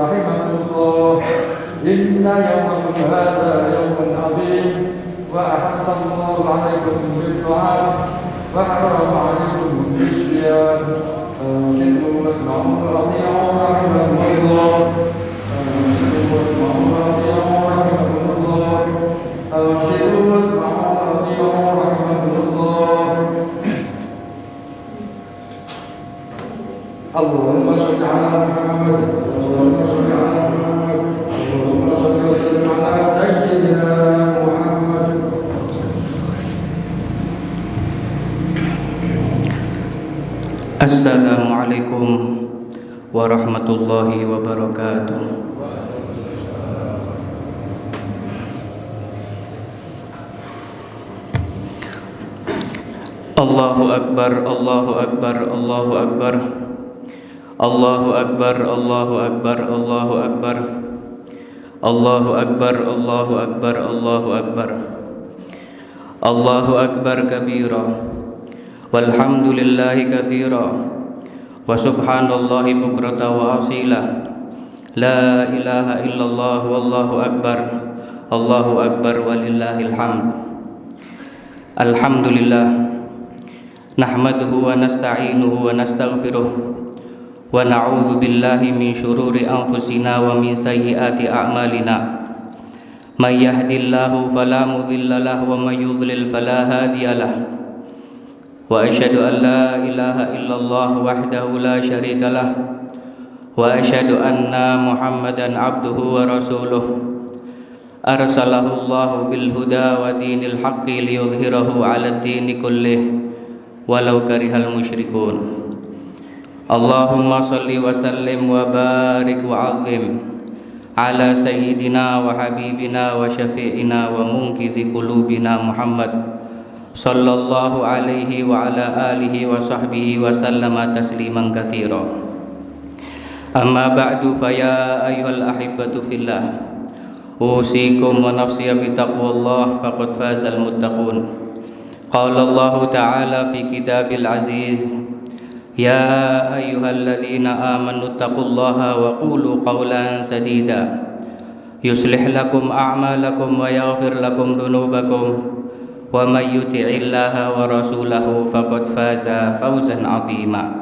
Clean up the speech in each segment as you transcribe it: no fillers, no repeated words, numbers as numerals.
رحمه الله إن يومكم هذا يوم عظيم وأحل الله عليكم بالطعام وحرم عليكم بالصيام فأنشدوا واسمعوا وأطيعوا رحمكم الله أنشدوا واسمعوا وأطيعوا رحمكم الله أنشدوا واسمعوا وأطيعوا رحمكم الله اللهم صل على محمد اللهم صل على محمد اللهم صل وسلم على سيدنا محمد. Assalamualaikum warahmatullahi wabarakatuh. Allahu Akbar, Allahu Akbar, Allahu Akbar. Allahu Akbar, Allahu Akbar, Allahu Akbar. Allahu Akbar, Allahu Akbar, Allahu Akbar. Allahu Akbar kabira. Walhamdulillahi katsira. Wa subhanallahi bukrata wa asila. La ilaha illallah wallahu akbar. Allahu akbar walillahil hamd. Alhamdulillah. Nahmaduhu wa nasta'inuhu wa nastaghfiruh. Wa na'udzu billahi min syururi anfusina wa min sayyiati a'malina. May yahdihillahu fala mudilla lahu wa may yudlil fala hadiya lahu. Wa asyhadu an la ilaha illallah wahdahu la syarika lah. Wa asyhadu anna Muhammadan abduhu wa rasuluh. Arsalahu Allahu bil huda wa dinil haqqi liyudhhirahu 'ala ad-dini kullih walau karihal musyrikun. Allahumma shalli wa sallim wa barik wa 'azzim ala sayyidina wa habibina wa syafi'ina wa munqidhi qulubina Muhammad sallallahu alaihi wa ala alihi wa sahbihi wa sallama tasliman katsira. Amma ba'du fa ya ayyuhal ahibbatu fillah. Usikum wa nafsi bi taqwallah faqad fazal muttaqun. Qala Allah ta'ala fi kitabil aziz. Ya ayyuhalladzina amanu taqullaha wa qulu qawlan sadida. Yuslih lakum a'malakum wa yaghfir lakum dhunubakum. Wa may yuti'illaha wa rasulahu faqad faza fawzan 'azima.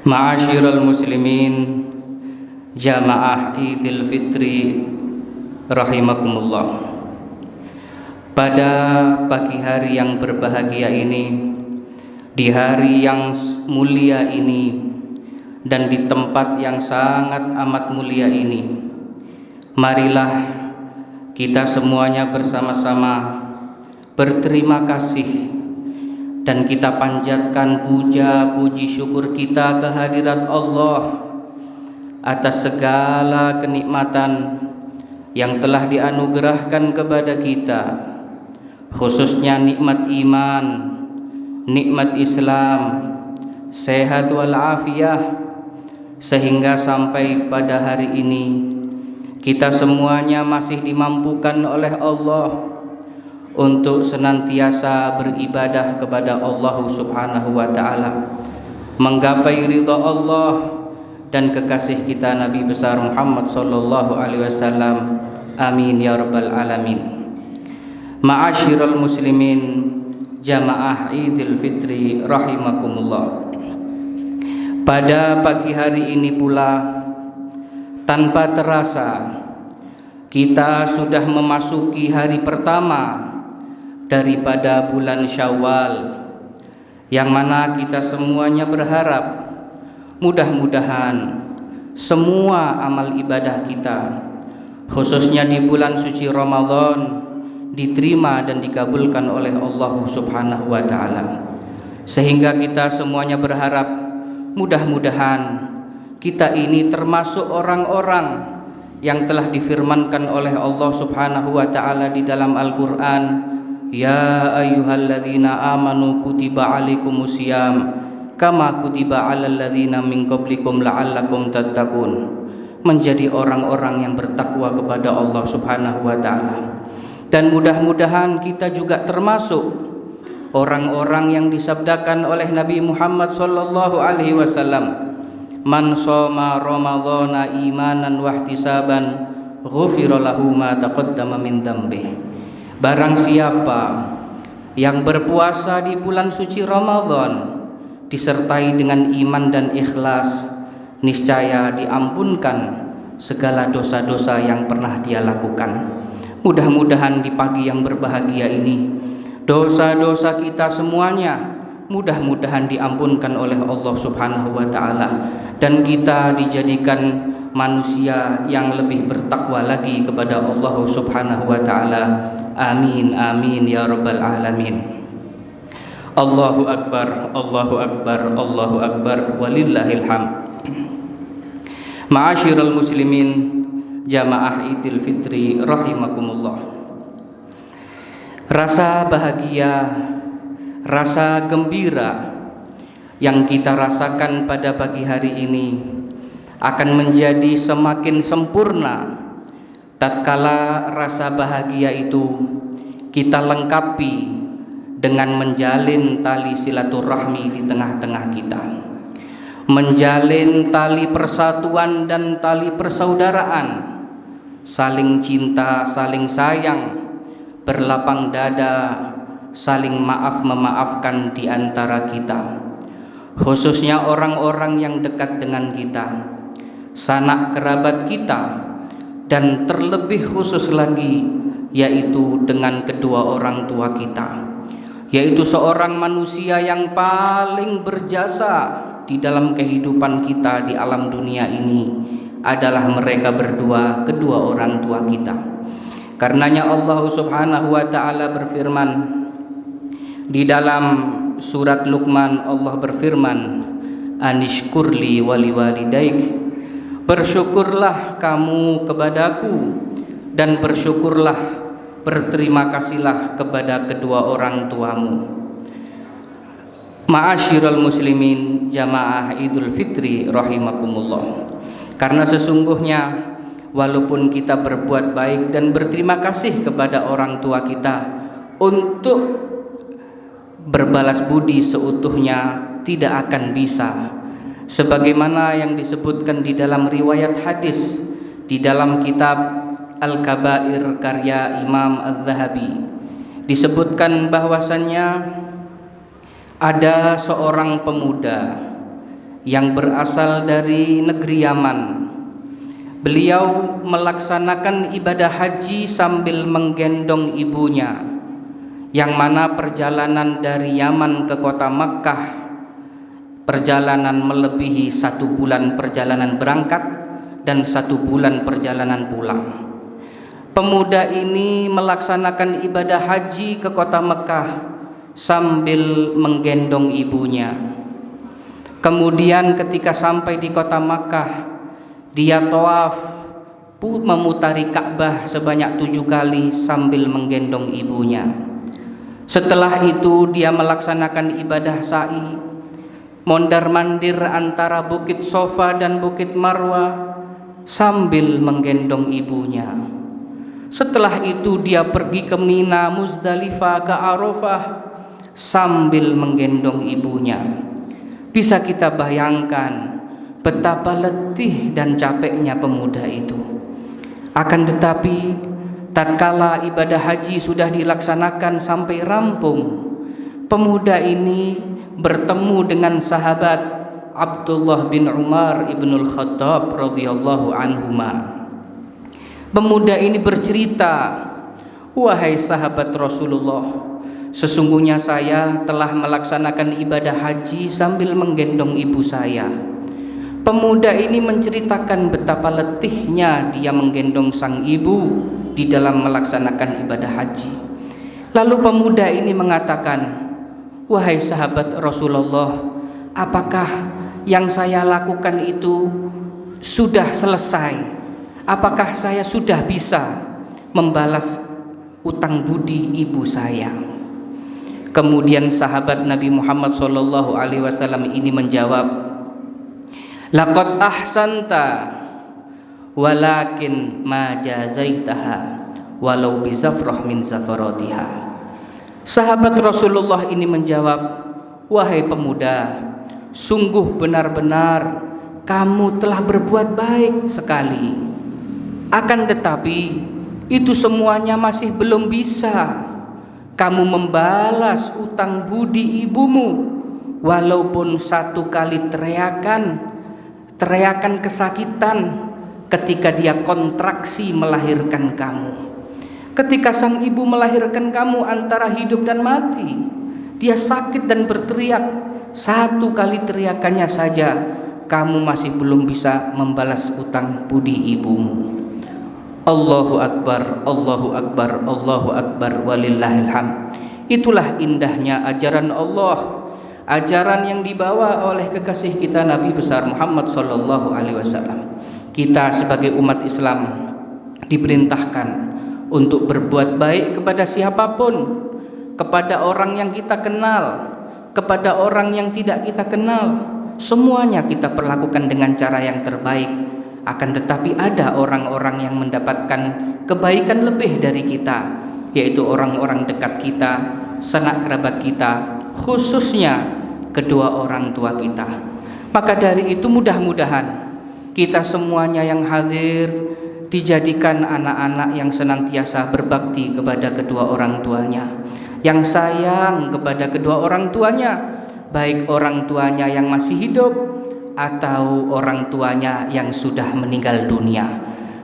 Ma'asyiral muslimin jamaah Idul Fitri rahimakumullah. Pada pagi hari yang berbahagia ini, di hari yang mulia ini, dan di tempat yang sangat amat mulia ini, marilah kita semuanya bersama-sama berterima kasih dan kita panjatkan puja puji syukur kita kehadirat Allah atas segala kenikmatan yang telah dianugerahkan kepada kita, khususnya nikmat iman, nikmat Islam, sehat walafiat, sehingga sampai pada hari ini kita semuanya masih dimampukan oleh Allah untuk senantiasa beribadah kepada Allah Subhanahu wa ta'ala, menggapai ridha Allah dan kekasih kita Nabi besar Muhammad sallallahu alaihi wasallam. Amin ya rabbal alamin. Ma'asyiral muslimin jamaah Idul Fitri rahimakumullah. Pada pagi hari ini pula, tanpa terasa kita sudah memasuki hari pertama daripada bulan Syawal, yang mana kita semuanya berharap mudah-mudahan semua amal ibadah kita, khususnya di bulan suci Ramadan, diterima dan dikabulkan oleh Allah Subhanahu wa ta'ala. Sehingga kita semuanya berharap mudah-mudahan kita ini termasuk orang-orang yang telah difirmankan oleh Allah Subhanahu wa ta'ala di dalam Al-Qur'an, ya ayyuhalladzina amanu kutiba alaikumusiyam kama kutiba alal ladzina min qablikum la'allakum tattaqun. Menjadi orang-orang yang bertakwa kepada Allah Subhanahu wa ta'ala. Dan mudah-mudahan kita juga termasuk orang-orang yang disabdakan oleh Nabi Muhammad sallallahu alaihi wasallam, Man shoma ramadhana imanan wahtisaban ghufira lahu ma taqaddama min dzambih. Barang siapa yang berpuasa di bulan suci Ramadan disertai dengan iman dan ikhlas, niscaya diampunkan segala dosa-dosa yang pernah dia lakukan. Mudah-mudahan di pagi yang berbahagia ini dosa-dosa kita semuanya mudah-mudahan diampunkan oleh Allah Subhanahu wa taala dan kita dijadikan manusia yang lebih bertakwa lagi kepada Allah Subhanahu wa taala. Amin amin ya rabbal alamin. Allahu akbar, Allahu akbar, Allahu akbar, walillahil hamd. Ma'asyiral muslimin, jamaah Idul Fitri rahimakumullah. Rasa bahagia, rasa gembira yang kita rasakan pada pagi hari ini akan menjadi semakin sempurna tatkala rasa bahagia itu kita lengkapi dengan menjalin tali silaturahmi di tengah-tengah kita, menjalin tali persatuan dan tali persaudaraan, saling cinta, saling sayang, berlapang dada, saling maaf memaafkan di antara kita, khususnya orang-orang yang dekat dengan kita, sanak kerabat kita, dan terlebih khusus lagi yaitu dengan kedua orang tua kita, yaitu seorang manusia yang paling berjasa di dalam kehidupan kita di alam dunia ini adalah mereka berdua, kedua orang tua kita. Karenanya Allah Subhanahu wa taala berfirman di dalam surat Luqman, Allah berfirman, Anishkurli wali walidaik, bersyukurlah kamu kepadaku dan bersyukurlah, berterima kasihlah kepada kedua orang tuamu. Ma'asyiral muslimin, jamaah Idul Fitri rahimakumullah. Karena sesungguhnya walaupun kita berbuat baik dan berterima kasih kepada orang tua kita, untuk berbalas budi seutuhnya tidak akan bisa. Sebagaimana yang disebutkan di dalam riwayat hadis di dalam kitab Al-Kabair karya Imam Az-Zahabi, disebutkan bahwasannya ada seorang pemuda yang berasal dari negeri Yaman. Beliau melaksanakan ibadah haji sambil menggendong ibunya, yang mana perjalanan dari Yaman ke kota Makkah, perjalanan melebihi 1 bulan perjalanan berangkat dan 1 bulan perjalanan pulang. Pemuda ini melaksanakan ibadah haji ke kota Makkah sambil menggendong ibunya. Kemudian ketika sampai di kota Makkah, dia tawaf memutari Ka'bah sebanyak 7 kali sambil menggendong ibunya. Setelah itu dia melaksanakan ibadah sa'i, mondar-mandir antara Bukit Sofa dan Bukit Marwa sambil menggendong ibunya. Setelah itu dia pergi ke Mina, Muzdalifah, ke Arafah sambil menggendong ibunya. Bisa kita bayangkan betapa letih dan capeknya pemuda itu. Akan tetapi tatkala ibadah haji sudah dilaksanakan sampai rampung, pemuda ini bertemu dengan sahabat Abdullah bin Umar ibnul Khattab radhiyallahu anhuma. Pemuda ini bercerita, "Wahai sahabat Rasulullah, sesungguhnya saya telah melaksanakan ibadah haji sambil menggendong ibu saya." Pemuda ini menceritakan betapa letihnya dia menggendong sang ibu di dalam melaksanakan ibadah haji. Lalu pemuda ini mengatakan, "Wahai sahabat Rasulullah, apakah yang saya lakukan itu sudah selesai? Apakah saya sudah bisa membalas utang budi ibu saya?" Kemudian sahabat Nabi Muhammad SAW ini menjawab, "Laqad ahsanta walakin ma jazaitaha walau bizafrah min zafaratiha." Sahabat Rasulullah ini menjawab, "Wahai pemuda, sungguh benar-benar kamu telah berbuat baik sekali. Akan tetapi itu semuanya masih belum bisa kamu membalas utang budi ibumu, walaupun satu kali teriakan kesakitan ketika dia kontraksi melahirkan kamu. Ketika sang ibu melahirkan kamu antara hidup dan mati, dia sakit dan berteriak. Satu kali teriakannya saja kamu masih belum bisa membalas utang budi ibumu. Allahu Akbar, Allahu Akbar, Allahu Akbar, walillahil hamd. Itulah indahnya ajaran Allah, ajaran yang dibawa oleh kekasih kita Nabi besar Muhammad sallallahu alaihi wasallam. Kita sebagai umat Islam diperintahkan untuk berbuat baik kepada siapapun, kepada orang yang kita kenal, kepada orang yang tidak kita kenal. Semuanya kita perlakukan dengan cara yang terbaik. Akan tetapi ada orang-orang yang mendapatkan kebaikan lebih dari kita, yaitu orang-orang dekat kita, sanak kerabat kita, khususnya kedua orang tua kita. Maka dari itu mudah-mudahan kita semuanya yang hadir dijadikan anak-anak yang senantiasa berbakti kepada kedua orang tuanya, yang sayang kepada kedua orang tuanya, baik orang tuanya yang masih hidup atau orang tuanya yang sudah meninggal dunia.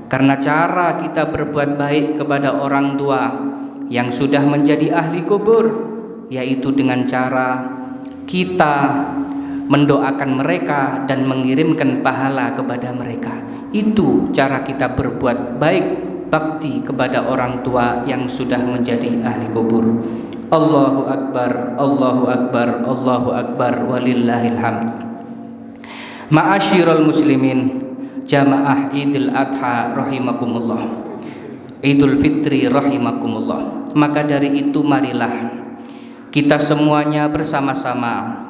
Karena cara kita berbuat baik kepada orang tua yang sudah menjadi ahli kubur, yaitu dengan cara kita mendoakan mereka dan mengirimkan pahala kepada mereka. Itu cara kita berbuat baik, bakti kepada orang tua yang sudah menjadi ahli kubur. Allahu Akbar, Allahu Akbar, Allahu Akbar, walillahil hamd. Ma'asyiral muslimin, jamaah Idul Adha rahimakumullah, Idul Fitri rahimakumullah. Maka dari itu marilah kita semuanya bersama-sama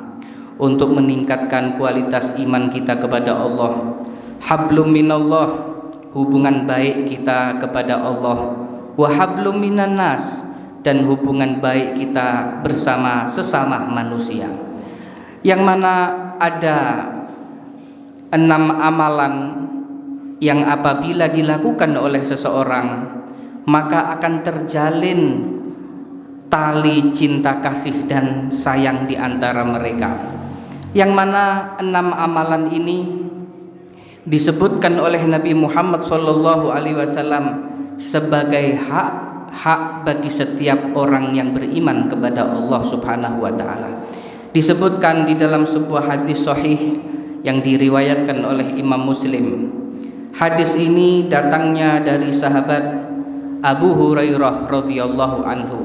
untuk meningkatkan kualitas iman kita kepada Allah. Hablum minallah, hubungan baik kita kepada Allah. Wa hablum minan nas, dan hubungan baik kita bersama sesama manusia. Yang mana ada 6 amalan yang apabila dilakukan oleh seseorang maka akan terjalin tali cinta kasih dan sayang di antara mereka. Yang mana 6 amalan ini disebutkan oleh Nabi Muhammad SAW sebagai hak bagi setiap orang yang beriman kepada Allah Subhanahu wa taala. Disebutkan di dalam sebuah hadis sahih yang diriwayatkan oleh Imam Muslim. Hadis ini datangnya dari sahabat Abu Hurairah radhiyallahu anhu,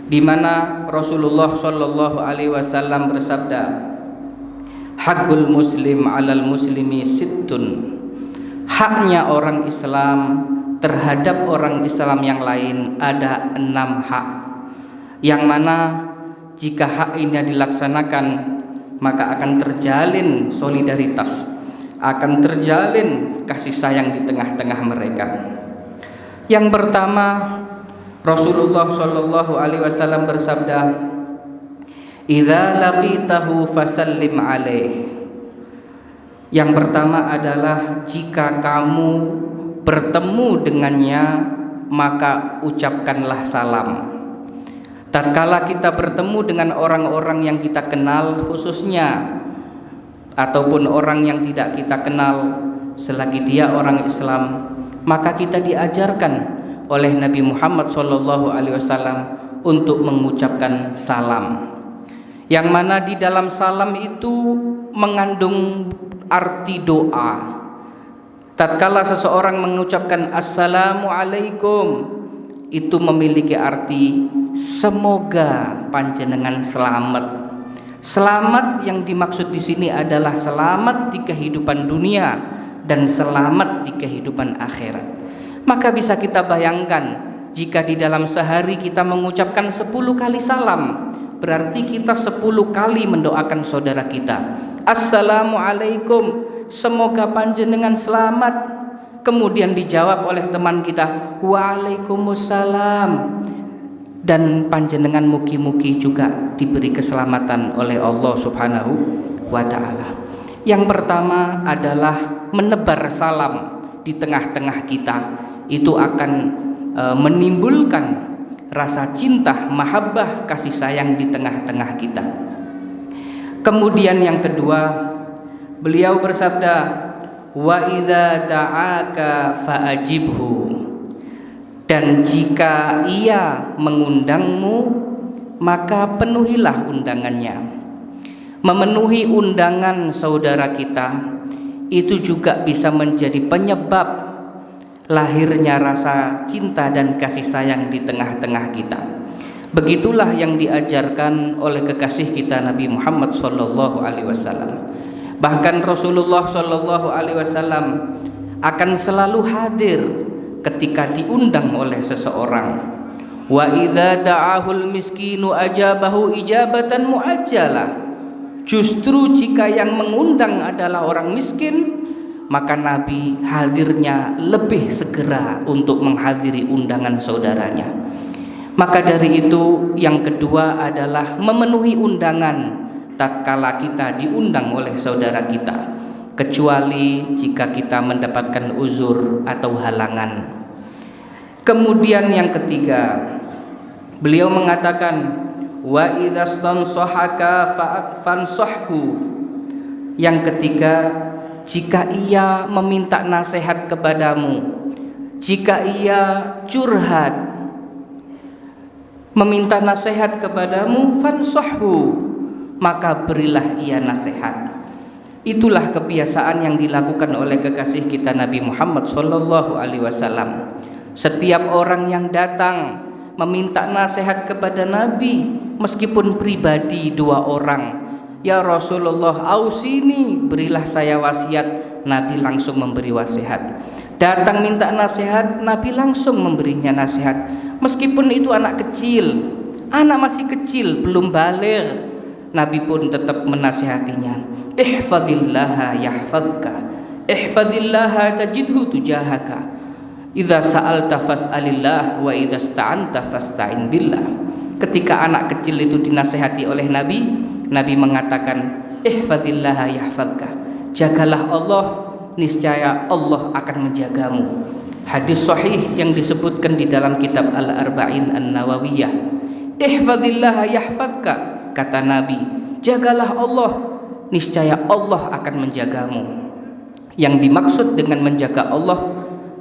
di mana Rasulullah sallallahu alaihi wasallam bersabda, "Hakul muslim 'alal muslimi sittun." Haknya orang Islam terhadap orang Islam yang lain ada 6 hak, yang mana jika hak ini dilaksanakan maka akan terjalin solidaritas, akan terjalin kasih sayang di tengah-tengah mereka. Yang pertama, Rasulullah sallallahu alaihi wasallam bersabda, "Idza laqitahu fasallim alaih." Yang pertama adalah jika kamu bertemu dengannya maka ucapkanlah salam. Tatkala kita bertemu dengan orang-orang yang kita kenal khususnya, ataupun orang yang tidak kita kenal, selagi dia orang Islam, maka kita diajarkan oleh Nabi Muhammad SAW untuk mengucapkan salam, yang mana di dalam salam itu mengandung arti doa. Tatkala seseorang mengucapkan Assalamualaikum, itu memiliki arti semoga panjenengan selamat. Selamat yang dimaksud di sini adalah selamat di kehidupan dunia dan selamat di kehidupan akhirat. Maka bisa kita bayangkan jika di dalam sehari kita mengucapkan 10 kali salam, berarti kita 10 kali mendoakan saudara kita. Assalamualaikum, semoga panjenengan selamat. Kemudian dijawab oleh teman kita, Waalaikumsalam, dan panjenengan mugi-mugi juga diberi keselamatan oleh Allah Subhanahu wa taala. Yang pertama adalah menebar salam di tengah-tengah kita. Itu akan menimbulkan rasa cinta, mahabbah, kasih sayang di tengah-tengah kita. Kemudian yang kedua, beliau bersabda, wa idza da'aka fa'ajibhu. Dan jika ia mengundangmu, maka penuhilah undangannya. Memenuhi undangan saudara kita itu juga bisa menjadi penyebab lahirnya rasa cinta dan kasih sayang di tengah-tengah kita. Begitulah yang diajarkan oleh kekasih kita Nabi Muhammad SAW. Bahkan Rasulullah SAW akan selalu hadir ketika diundang oleh seseorang. Wa idza da'ahul miskinu ajabahu ijabatan muajjalah. Justru jika yang mengundang adalah orang miskin, maka Nabi hadirnya lebih segera untuk menghadiri undangan saudaranya. Maka dari itu yang kedua adalah memenuhi undangan tatkala kita diundang oleh saudara kita, kecuali jika kita mendapatkan uzur atau halangan. Kemudian yang ketiga, beliau mengatakan, wa idzastansahaka fansahhu. Yang ketiga, jika ia meminta nasihat kepadamu, jika ia curhat, meminta nasihat kepadamu, fansahhu, maka berilah ia nasihat. Itulah kebiasaan yang dilakukan oleh kekasih kita Nabi Muhammad SAW. Setiap orang yang datang meminta nasihat kepada Nabi, meskipun pribadi 2 orang, ya Rasulullah ausini, berilah saya wasiat, Nabi langsung memberi wasiat. Datang minta nasihat, Nabi langsung memberinya nasihat. Meskipun itu anak kecil, anak masih kecil, belum baligh, Nabi pun tetap menasihatinya. Ihfadillaha yahfadka, ihfadillaha tajidhu tujahaka. Idza sa'alta fas'alillah wa idza sta'anta fasta'in billah. Ketika anak kecil itu dinasihati oleh Nabi, Nabi mengatakan, ihfadillaha yahfadka, jagalah Allah, niscaya Allah akan menjagamu. Hadis sahih yang disebutkan di dalam kitab Al-Arba'in An-Nawawiyah. Ihfadillaha yahfadka, kata Nabi, jagalah Allah, niscaya Allah akan menjagamu. Yang dimaksud dengan menjaga Allah,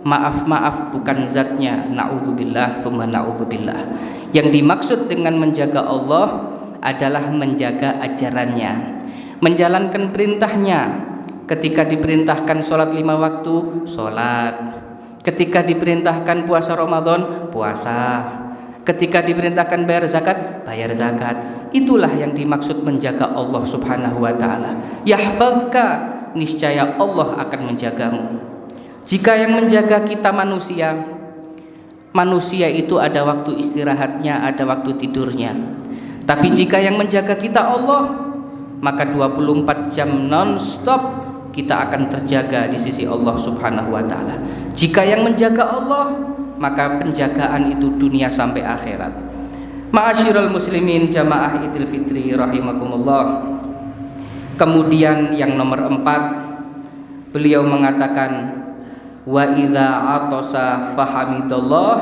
maaf bukan zatnya, na'udzubillah tsumma na'udzubillah. Yang dimaksud dengan menjaga Allah adalah menjaga ajarannya, menjalankan perintahnya. Ketika diperintahkan sholat 5 waktu, sholat. Ketika diperintahkan puasa Ramadan, puasa. Ketika diperintahkan bayar zakat, bayar zakat. Itulah yang dimaksud menjaga Allah subhanahu wa ta'ala. Yahfazka, niscaya Allah akan menjagamu. Jika yang menjaga kita manusia itu ada waktu istirahatnya, ada waktu tidurnya. Tapi jika yang menjaga kita Allah, maka 24 jam non-stop kita akan terjaga di sisi Allah subhanahu wa ta'ala. Jika yang menjaga Allah, maka penjagaan itu dunia sampai akhirat. Ma'asyiral muslimin jamaah Idul Fitri rahimakumullah. Kemudian yang nomor 4, beliau mengatakan, wa idza atasa fahamidallah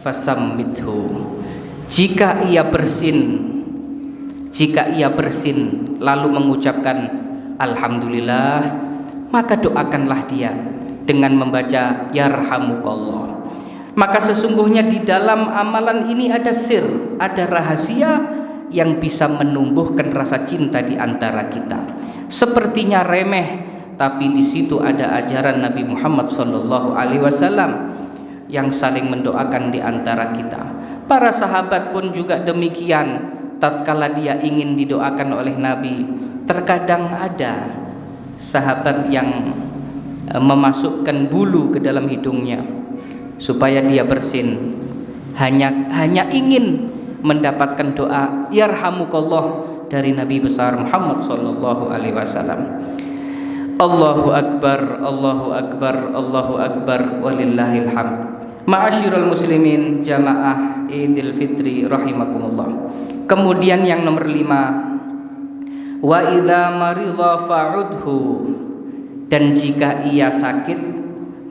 fasammithu. Jika ia bersin lalu mengucapkan alhamdulillah, maka doakanlah dia dengan membaca yarhamukallah. Maka sesungguhnya di dalam amalan ini ada sir, ada rahasia yang bisa menumbuhkan rasa cinta di antara kita. Sepertinya remeh, tapi di situ ada ajaran Nabi Muhammad SAW yang saling mendoakan di antara kita. Para sahabat pun juga demikian. Tatkala dia ingin didoakan oleh Nabi, terkadang ada sahabat yang memasukkan bulu ke dalam hidungnya supaya dia bersin. Hanya ingin mendapatkan doa yarhamukallah dari Nabi besar Muhammad SAW. Allahu Akbar, Allahu Akbar, Allahu Akbar, walillahil hamd. Ma'asyiral muslimin jamaah Idul Fitri rahimakumullah. Kemudian yang nomor 5, Wa idza maridha fa'udhu, dan jika ia sakit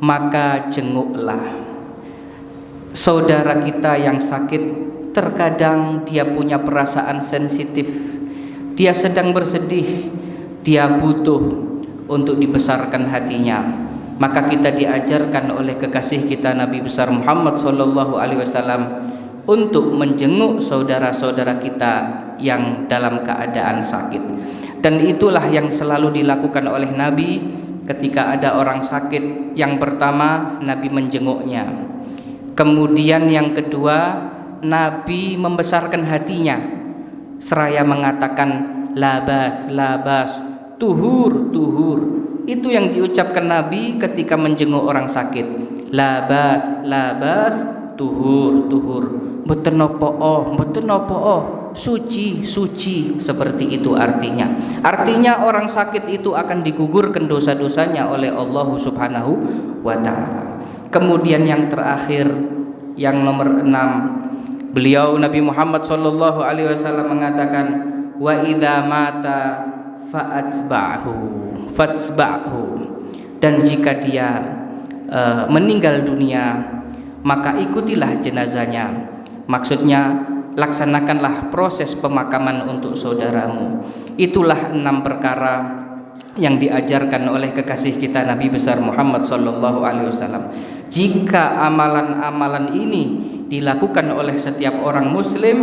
maka jenguklah. Saudara kita yang sakit, terkadang dia punya perasaan sensitif, dia sedang bersedih, dia butuh untuk dibesarkan hatinya. Maka kita diajarkan oleh kekasih kita Nabi besar Muhammad SAW untuk menjenguk saudara-saudara kita yang dalam keadaan sakit. Dan itulah yang selalu dilakukan oleh Nabi ketika ada orang sakit. Yang pertama, Nabi menjenguknya. Kemudian yang kedua, Nabi membesarkan hatinya seraya mengatakan labas, labas, tuhur, tuhur. Itu yang diucapkan Nabi ketika menjenguk orang sakit. Labas, labas, tuhur, tuhur. Mboten napa, suci, suci. Seperti itu artinya. Artinya orang sakit itu akan digugurkan dosa-dosanya oleh Allah Subhanahu wa taala. Kemudian yang terakhir, yang nomor 6, beliau Nabi Muhammad SAW mengatakan, wa idza mata fatsba'hu, dan jika dia meninggal dunia maka ikutilah jenazahnya. Maksudnya laksanakanlah proses pemakaman untuk saudaramu. Itulah 6 perkara yang diajarkan oleh kekasih kita Nabi besar Muhammad SAW. Jika amalan-amalan ini dilakukan oleh setiap orang muslim,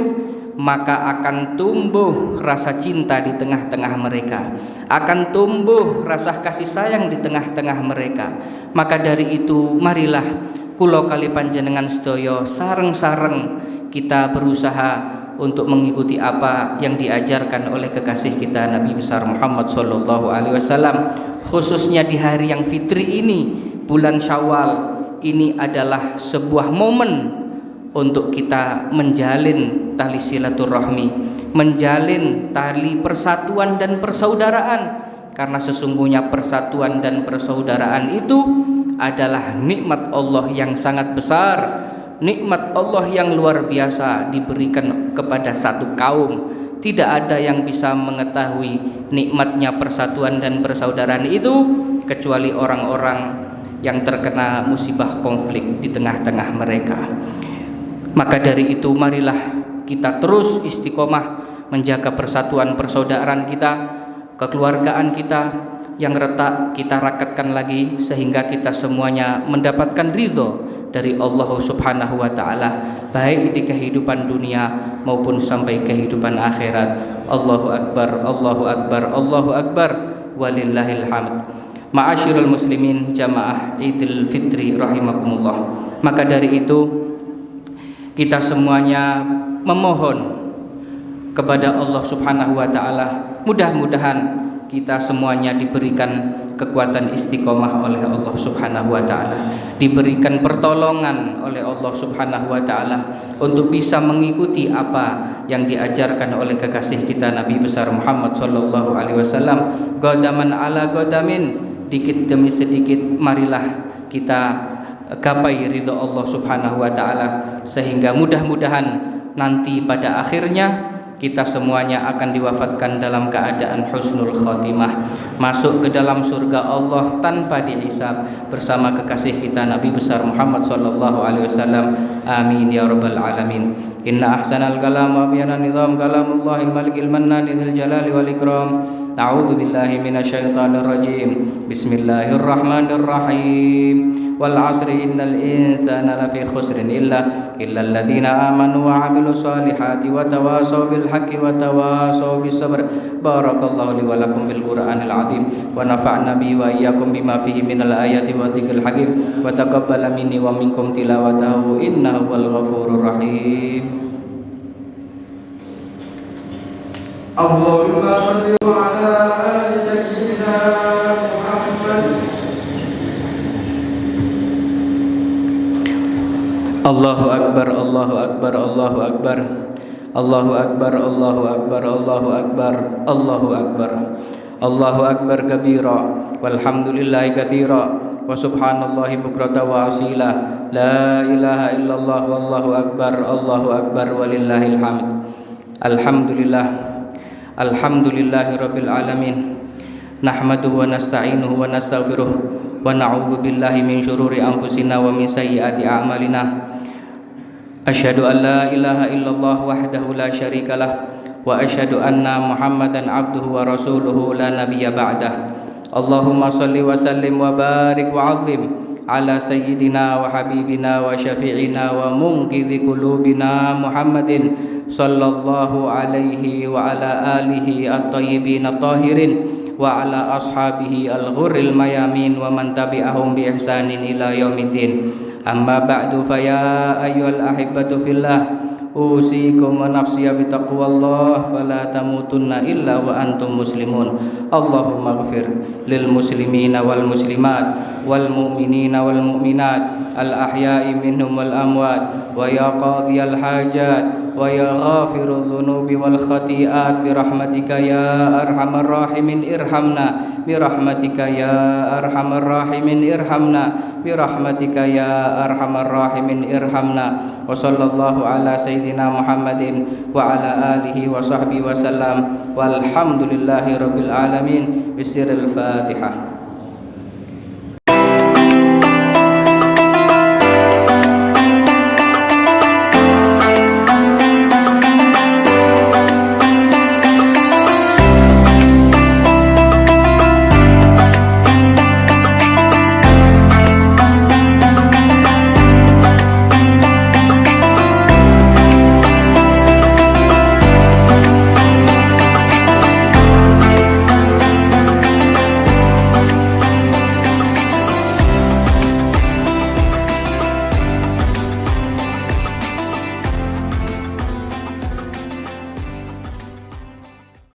maka akan tumbuh rasa cinta di tengah-tengah mereka, akan tumbuh rasa kasih sayang di tengah-tengah mereka. Maka dari itu marilah kula kali panjenengan sedaya sareng-sareng kita berusaha untuk mengikuti apa yang diajarkan oleh kekasih kita Nabi besar Muhammad SAW. Khususnya di hari yang fitri ini, bulan Syawal ini adalah sebuah momen untuk kita menjalin tali silaturahmi, menjalin tali persatuan dan persaudaraan. Karena sesungguhnya persatuan dan persaudaraan itu adalah nikmat Allah yang sangat besar, nikmat Allah yang luar biasa diberikan kepada satu kaum. Tidak ada yang bisa mengetahui nikmatnya persatuan dan persaudaraan itu kecuali orang-orang yang terkena musibah konflik di tengah-tengah mereka. Maka dari itu marilah kita terus istiqomah menjaga persatuan persaudaraan kita, kekeluargaan kita yang retak kita rakatkan lagi sehingga kita semuanya mendapatkan ridho dari Allah Subhanahu wa taala, baik di kehidupan dunia maupun sampai kehidupan akhirat. Allahu akbar, Allahu akbar, Allahu akbar, walillahil hamd. Ma'asyiral muslimin jamaah Idul Fitri rahimakumullah. Maka dari itu kita semuanya memohon kepada Allah Subhanahu wa taala, mudah-mudahan kita semuanya diberikan kekuatan istiqomah oleh Allah Subhanahu wa taala, diberikan pertolongan oleh Allah Subhanahu wa taala untuk bisa mengikuti apa yang diajarkan oleh kekasih kita Nabi besar Muhammad sallallahu alaihi wasallam. Godaman ala godamin, dikit demi sedikit marilah kita gapai ridha Allah Subhanahu wa taala, sehingga mudah-mudahan nanti pada akhirnya kita semuanya akan diwafatkan dalam keadaan husnul khotimah, masuk ke dalam surga Allah tanpa dihisab bersama kekasih kita Nabi besar Muhammad sallallahu alaihi wasallam. Amin ya rabbal alamin. Inna ahsanal kalam wa biyana nizam kalamullahil malikil mannan dzil jalali wal ikram. A'udzu billahi minasyaitonir rajim. Bismillahirrahmanirrahim. Wal 'asri innal insana lafi khusrin illa alladziina aamanu wa 'amilus solihati wa tawashaw bil haqqi wa tawashaw bis sabr. Barakallahu li wa lakum bil Qur'anil 'azim wa nafa'na bi wa iyyakum bima fihi minal ayati wa dzikril hakim wa taqabbala minni wa minkum tilawatahu innahu wal ghafurur rahim. Allahumma shalli ala ali sayyidina Muhammad. Allahu akbar, Allahu akbar, Allahu akbar, Allahu akbar, Allahu akbar, Allahu akbar, Allahu akbar, Allahu akbar kabira, walhamdulillahi katsira, wa subhanallahi bukrata wa asila, la ilaha illallah, wallahu akbar, walillahil hamd. Alhamdulillah, Alhamdulillahi rabbil alamin. Nahmaduhu wa nasta'inuhu wa nastaghfiruh wa na'udzu billahi min syururi anfusina wa min sayyiati a'malina. Asyhadu an la ilaha illallah wahdahu la syarikalah wa asyhadu anna Muhammadan abduhu wa rasuluhu la nabiyya ba'dah. Allahumma shalli wa sallim wa barik wa 'azzim ala sayyidina wa habibina wa syafi'ina wa munqidhi qulubina Muhammadin sallallahu alaihi wa ala alihi at-tayyibin at-tahirin wa ala ashabihi al-ghurril mayamin wa man tabi'ahum bi ihsanin ila yaumiddin. Amma ba'du, fa ya ayyuhal ahibbatu fillah, usikum wa nafsiya bi taqwallah, fala tamutunna illa wa antum muslimun. Allahumma ighfir lil muslimina wal muslimat wal mu'minina wal mu'minat al ahya'i minhum wal amwat, wa ya qadiyal hajat wa ya ghafirudz dzunubi wal khati'at bi rahmatika ya arhamar rahimin irhamna bi rahmatika ya arhamar rahimin irhamna bi rahmatika ya arhamar rahimin irhamna. Wa sallallahu ala sayyidina Muhammadin wa ala alihi wa sahbihi wa sallam walhamdulillahi rabbil alamin. Bisiril Fatihah.